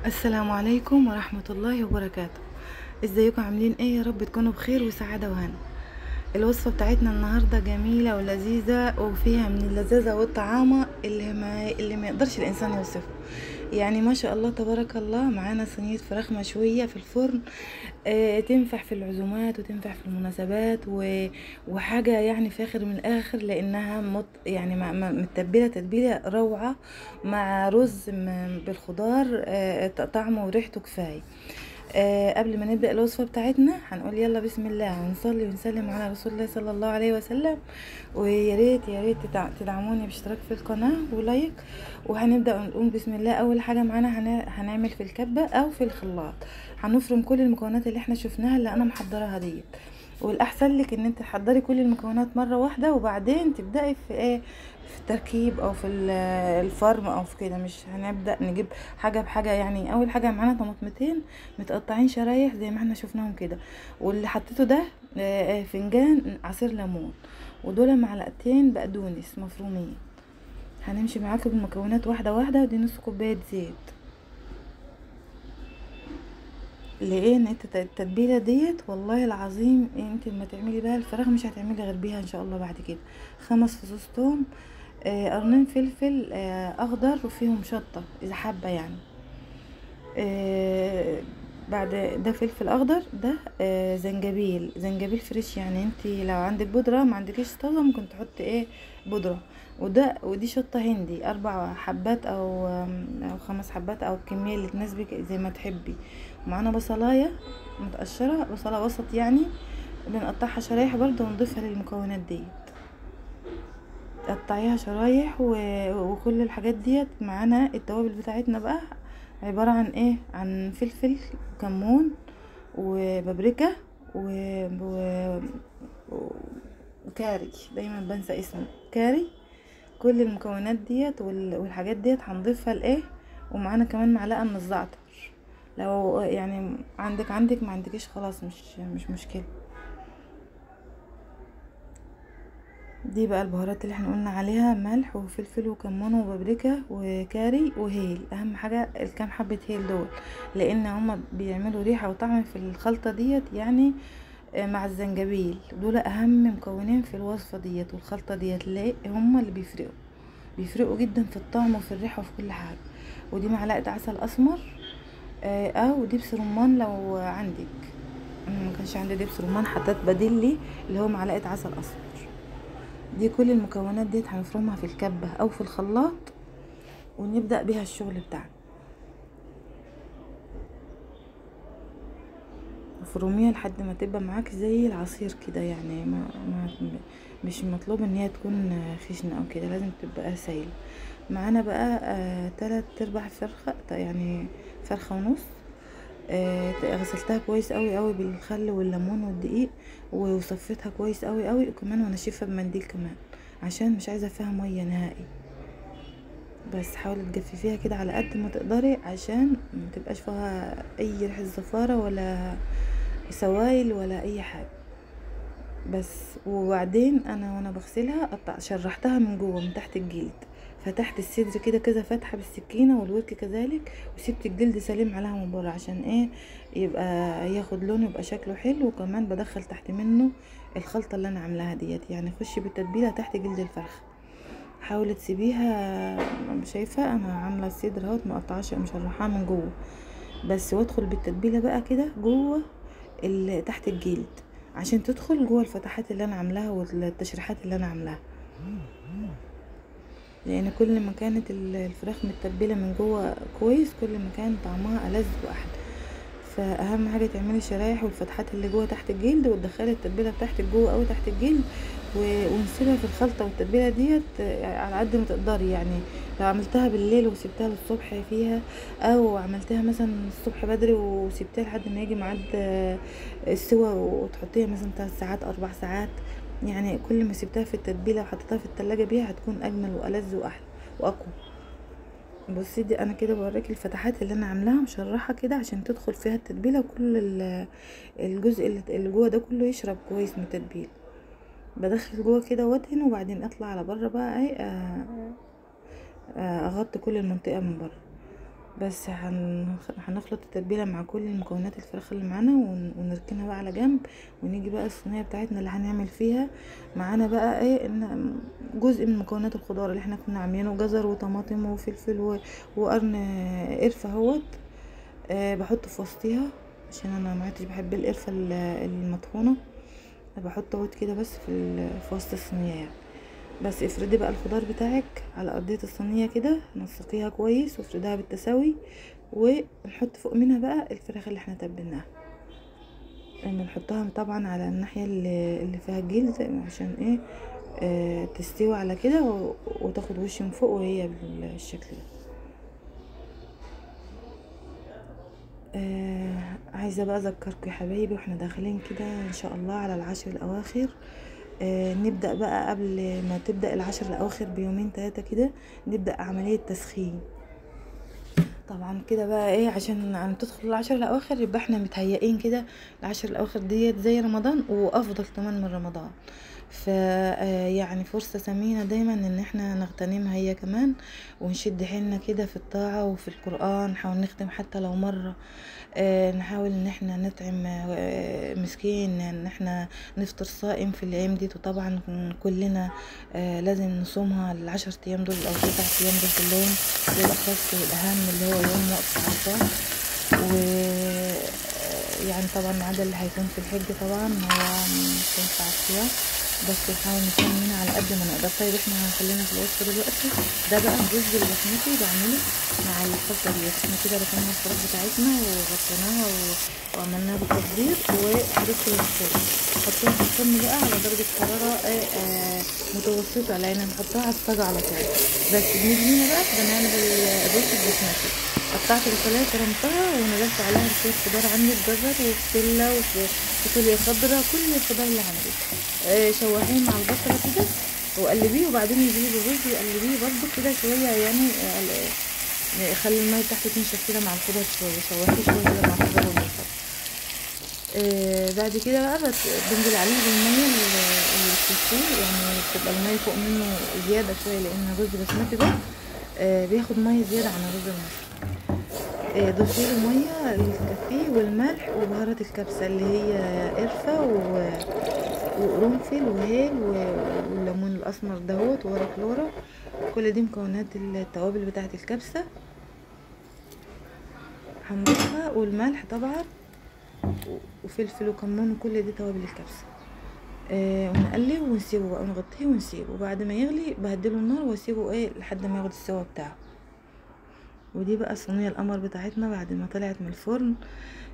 السلام عليكم ورحمة الله وبركاته. ازيكم عاملين ايه؟ يا رب تكونوا بخير وسعادة وهنا. الوصفة بتاعتنا النهاردة جميلة ولذيذة وفيها من اللذاذة والطعامة اللي ما يقدرش الانسان يوصفه. يعني ما شاء الله تبارك الله. معانا صينية فراخ مشوية في الفرن. تنفع في العزومات وتنفع في المناسبات وحاجة يعني فاخر من الاخر، لانها يعني متبلة تتبيلة روعة مع رز بالخضار. طعمه وريحته كفاية. قبل ما نبدأ الوصفة بتاعتنا هنقول يلا بسم الله ونصلي ونسلم على رسول الله صلى الله عليه وسلم. ويا ريت يا ريت تدعموني باشتراك في القناة ولايك. وهنبدأ نقول بسم الله. اول حاجة معانا هنعمل في الكبة او في الخلاط. هنفرم كل المكونات اللي احنا شفناها اللي انا محضراها ديت. والاحسن لك ان انت تحضري كل المكونات مره واحده وبعدين تبداي في ايه، في التركيب او في الفرم او في كده. مش هنبدا نجيب حاجه بحاجه. يعني اول حاجه معانا طماطمتين متقطعين شرايح زي ما احنا شفناهم كده. واللي حطيته ده فنجان عصير ليمون. ودول معلقتين بقدونس مفرومين. هنمشي معاكم بالمكونات واحده واحده. ودي نص كوبايه زيت. ليه ان انت التتبيله ديت والله العظيم انت لما تعملي بها الفراخ مش هتعملي غير بيها ان شاء الله. بعد كده 5 فصوص توم، قرنين فلفل اخضر وفيهم شطه اذا حابه يعني. آه بعد ده فلفل اخضر ده. زنجبيل فريش. يعني انت لو عندك بودره، ما عندكيش طازه، ممكن تحطي ايه بودره. ودي شطه هندي 4 حبات او 5 حبات او الكميه اللي تناسبك زي ما تحبي. ومعانا بصلايه متقشره، بصله وسط يعني، بنقطعها شرايح برضه ونضيفها للمكونات دي. تقطعيها شرايح وكل الحاجات ديت. معانا التوابل بتاعتنا بقى عبارة عن ايه، عن فلفل وكمون وبابريكا و... و... وكاري. دايما بنسى اسمه كاري. كل المكونات ديت والحاجات ديت هنضيفها لايه. ومعانا كمان معلقة من الزعتر. لو يعني عندك ما عندكيش خلاص مش مشكلة. دي بقى البهارات اللي احنا قلنا عليها: ملح وفلفل وكمون وبابريكا وكاري وهيل. اهم حاجة الكام حبة هيل دول، لان هما بيعملوا ريحة وطعم في الخلطة ديت يعني. مع الزنجبيل دول اهم مكونين في الوصفة ديت والخلطة ديت. ليه هما اللي بيفرقوا جدا في الطعم وفي الريحة وفي كل حاجة. ودي معلقة عسل اسمر، او دبس رمان لو عندك. انا ما كانش عندي دبس رمان، حطيت بديل لي اللي هو معلقة عسل اسمر. دي كل المكونات ديت هنفرمها في الكبة او في الخلاط ونبدأ بيها الشغل بتاعنا. افرميها لحد ما تبقى معاك زي العصير كده. يعني مش مطلوب ان هي تكون خشنة او كده، لازم تبقى سايلة. معانا بقى 3/4 فرخة، يعني فرخة ونص. غسلتها كويس قوي قوي بالخل والليمون والدقيق. وصفيتها كويس قوي قوي، وكمان ونشفها بمنديل كمان عشان مش عايزة فيها مية نهائي. بس حاولي تجففيها كده على قد ما تقدري عشان ما تبقاش فيها اي ريحه زفاره ولا سوائل ولا اي حاجه. بس وبعدين انا وانا بغسلها شرحتها من جوه من تحت الجلد. فتحت الصدر كده كذا فتحه بالسكينه والورك كذلك. وسبت الجلد سليم عليها من بره عشان ايه، يبقى ياخد لون ويبقى شكله حلو. وكمان بدخل تحت منه الخلطه اللي انا عاملاها ديت. يعني خشي بالتتبيله تحت جلد الفرخه. حاولي تسيبيها. شايفه انا عامله الصدر اهوت مقطعاش مشرحاه من جوه بس. وادخل بالتتبيله بقى كده جوه تحت الجلد عشان تدخل جوه الفتحات اللي انا عاملاها والتشريحات اللي انا عاملاها. لان كل ما كانت الفراخ متتبله من جوه كويس كل ما كان طعمها ألذ واحلى. فاهم حاجه تعملي الشرايح والفتحات اللي جوه تحت الجلد وتدخلي التتبيله بتاعتك جوه قوي تحت الجلد. ونسيبها في الخلطه والتتبيله ديت على قد ما تقدري. يعني لو عملتها بالليل وسبتها للصبح فيها، او عملتها مثلا الصبح بدري وسبتها لحد ما يجي ميعاد السوا وتحطيها مثلا 3 ساعات 4 ساعات. يعني كل ما سبتها في التتبيله وحطيتها في التلاجة بيها هتكون اجمل والذ واحلى واقوى. بصي دي انا كده بوريك الفتحات اللي انا عاملاها مشرحه كده عشان تدخل فيها التتبيله. وكل الجزء اللي جوه ده كله يشرب كويس من التتبيله. بدخل جوه كده وادهن وبعدين اطلع على بره بقى ايه اغطي كل المنطقه من بره. بس هنخلط التتبيله مع كل المكونات الفراخ اللي معانا ونركنها بقى على جنب. ونيجي بقى الصينيه بتاعتنا اللي هنعمل فيها. معانا بقى ايه جزء من مكونات الخضار اللي احنا كنا عاملينه، جزر وطماطم وفلفل وقرن قرفه اهوت. بحطه في وسطيها عشان انا ما عدتش بحب القرفه المطحونه. بحط اهوت كده بس في وسط الصينيه يعني. بس افردي بقى الخضار بتاعك على ارضيه الصينيه كده، نسقيها كويس وافردها بالتساوي، ونحط فوق منها بقى الفراخ اللي احنا تبلناها. بنحطها طبعا على الناحيه اللي فيها الجلد عشان ايه تستوي على كده وتاخد وش من فوق وهي بالشكل ده. عايزه بقى اذكركم يا حبايبي واحنا داخلين كده ان شاء الله على العشر الاواخر. نبدأ بقى قبل ما تبدأ العشر الأواخر بيومين 3 كده، نبدأ عملية تسخين. طبعا كده بقى ايه عشان تدخل العشر الأواخر يبقى احنا متهيئين كده. العشر الأواخر ديت زي رمضان وأفضل كمان من رمضان. يعني فرصة ثمينة دايما ان احنا نغتنمها هي كمان، ونشد حيلنا كده في الطاعة وفي القرآن. نحاول نختم حتى لو مرة. نحاول ان احنا نطعم مسكين، ان احنا نفطر صائم في الايام دي. وطبعا كلنا لازم نصومها ال10 ايام دول او 9 ايام دول كلهم، بالاخص الاهم اللي هو يوم وقفة عرفات. و يعني طبعا ما عدا اللي هيكون في الحج طبعا هو مش هينفع الصيام، بس نحاول نكون منها على قد ما نقدر. طيب احنا هنخلينا في الوصفه دلوقتي. ده بقى الرز البسمتي بعمله مع الخلطه دي. احنا كده ركننا الفراخ بتاعتنا وغطيناها وعملناها بالتخدير وهندخل الفرن. نحطيها في الفرن بقى على درجه حراره متوسطه، لان هنحطها على الصاج على طول. بس بنيجي هنا بقى بنعمل الرز البسمتي. قطعت الفلفلايه فرمتها ونزلت عليها شويه خضار عندي، جزر وبسله وفاصوليا خضراء، كل الخضار اللي عندي. شوحيه مع البصله كده وقلبيه، وبعدين نجيبي الرز وقلبيه برده كده شويه يعني. خلي الميه تحت تنشف كده مع الخضار شويه، شوحيه شويه كده مع الخضار والبصل. بعد كده بقى بنزل عليه بالميه اللي بتسخن، يعني بتبقى الميه فوق منه زياده شويه لان الرز بسمتي ده بياخد ميه زياده عن الرز المصري. ضفيله الميه اللي تكفيه والملح وبهارات الكبسه اللي هي قرفه وقرنفل وهيل والليمون الاسمر دهوت وورق لورا. كل دي مكونات التوابل بتاعه الكبسه هنضيفها، والملح طبعا وفلفل وكمون، وكل دي توابل الكبسه. ونقلب ونسيبه بقى ونغطيه ونسيبه. بعد ما يغلي بهدله النار واسيبه لحد ما ياخد السوا بتاعه. ودي بقى صينيه القمر بتاعتنا بعد ما طلعت من الفرن.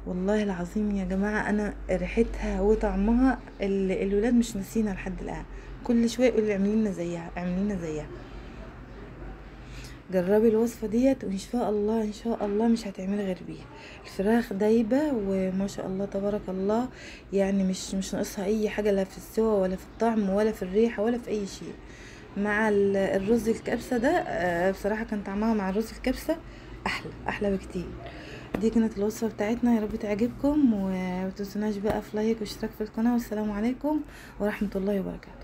والله العظيم يا جماعه انا ريحتها وطعمها الولاد مش ناسينها لحد الان. كل شويه يقولوا اعملي زيها اعملي زيها. جربي الوصفه ديت وان شاء الله ان شاء الله مش هتعملي غير بيها. الفراخ دايبه وما شاء الله تبارك الله، يعني مش ناقصها اي حاجه، لا في السوا ولا في الطعم ولا في الريحه ولا في اي شيء. مع الرز الكبسه ده بصراحه كان طعمها مع الرز الكبسه احلى بكتير. دي كانت الوصفه بتاعتنا، يا رب تعجبكم. ومتنسوناش بقى في لايك واشتراك في القناه. والسلام عليكم ورحمه الله وبركاته.